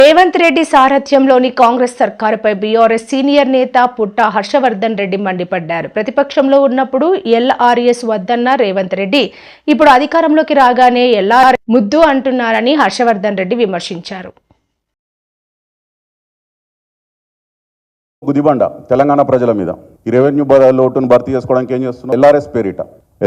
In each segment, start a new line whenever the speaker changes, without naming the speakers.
Revanth Reddy సారథ్యంలోని Congress సర్కారుపై BRS senior నేత పుట్ట హర్షవర్ధన్ రెడ్డి మండిపడ్డారు. ప్రతిపక్షంలో ఉన్నప్పుడు ఎల్ఆర్ఎస్ వద్దన్న రేవంత్ రెడ్డి ఇప్పుడు అధికారంలోకి రాగానే ఎల్ఆర్ ముద్దు అంటున్నారని హర్షవర్ధన్ రెడ్డి విమర్శించారు.
గుదిబండ తెలంగాణ ప్రజల మీద ఈ రెవెన్యూ లోటును భర్తీ చేసుకోవడానికి ఏం చేస్తున్నారు?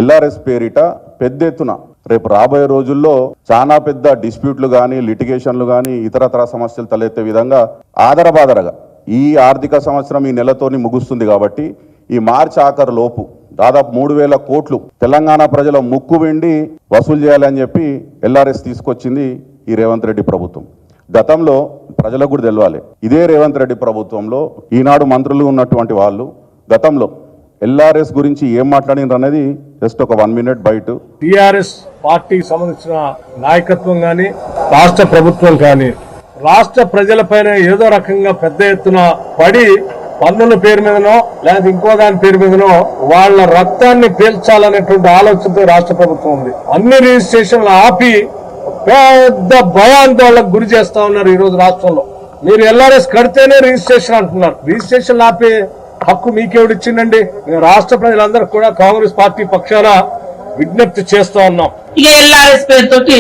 ఎల్ఆర్ఎస్ పేరిట పెద్ద ఎత్తున రేపు రాబోయే రోజుల్లో చాలా పెద్ద డిస్ప్యూట్లు కానీ లిటిగేషన్లు కానీ ఇతరతర సమస్యలు తలెత్తే విధంగా ఆదరబాదరగా ఈ ఆర్థిక సంవత్సరం ఈ నెలతోని ముగుస్తుంది. కాబట్టి ఈ మార్చి ఆఖరు లోపు దాదాపు 3,000 కోట్లు తెలంగాణ ప్రజల ముక్కు వెండి వసూలు చేయాలని చెప్పి ఎల్ఆర్ఎస్ తీసుకొచ్చింది ఈ రేవంత్ రెడ్డి ప్రభుత్వం. గతంలో ప్రజలకు కూడా తెలవాలి, ఇదే రేవంత్ రెడ్డి ప్రభుత్వంలో ఈనాడు మంత్రులు ఉన్నటువంటి వాళ్ళు గతంలో ఎల్ఆర్ఎస్ గురించి ఏం మాట్లాడినారు అనేది జస్ట్ ఒక 1 మినిట్ బయట.
టిఆర్ఎస్ పార్టీకి సంబంధించిన నాయకత్వం కానీ రాష్ట్ర ప్రభుత్వం కానీ రాష్ట్ర ప్రజలపైన ఏదో రకంగా పెద్ద ఎత్తున పడి పన్నుల పేరు మీదనో లేదా ఇంకో దాని పేరు మీదనో వాళ్ళ రక్తాన్ని పీల్చాలనేటువంటి ఆలోచనతో రాష్ట్ర ప్రభుత్వం ఉంది. అన్ని రిజిస్ట్రేషన్లు ఆపి పెద్ద భయాందోళనకు గురి చేస్తా ఉన్నారు. ఈ రోజు రాష్ట్రంలో మీరు ఎల్ఆర్ఎస్ కడితేనే రిజిస్ట్రేషన్ అంటున్నారు. రిజిస్ట్రేషన్ ఆపే హక్కు మీకెవడిచ్చిందండి? మేము రాష్ట్ర ప్రజలందరూ కూడా కాంగ్రెస్ పార్టీ పక్షాన విజ్ఞప్తి చేస్తా ఉన్నాం.
ఇక ఎల్ఆర్ఎస్ పేరుతోటి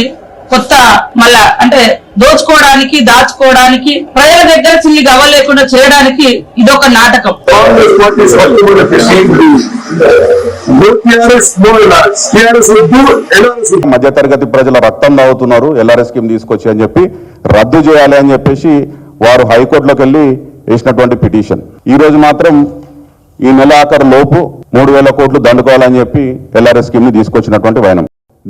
కొత్త మళ్ళా అంటే దోచుకోవడానికి దాచుకోవడానికి ప్రజల దగ్గర చిల్లి గవ్వ లేకుండా చేయడానికి ఇదొక నాటకం.
మధ్యతరగతి ప్రజల రక్తం తాగుతున్నారు ఎల్ఆర్ఎస్ స్కీమ్ తీసుకొచ్చి అని చెప్పి రద్దు చేయాలి అని చెప్పేసి వారు హైకోర్టులోకి వెళ్లి వేసినటువంటి పిటిషన్. ఈ రోజు మాత్రం ఈ నెల ఆఖరు లోపు 3,000 కోట్లు దండుకోవాలని చెప్పి ఎల్ఆర్ఎస్ స్కీమ్ ని తీసుకొచ్చినటువంటి వైనం.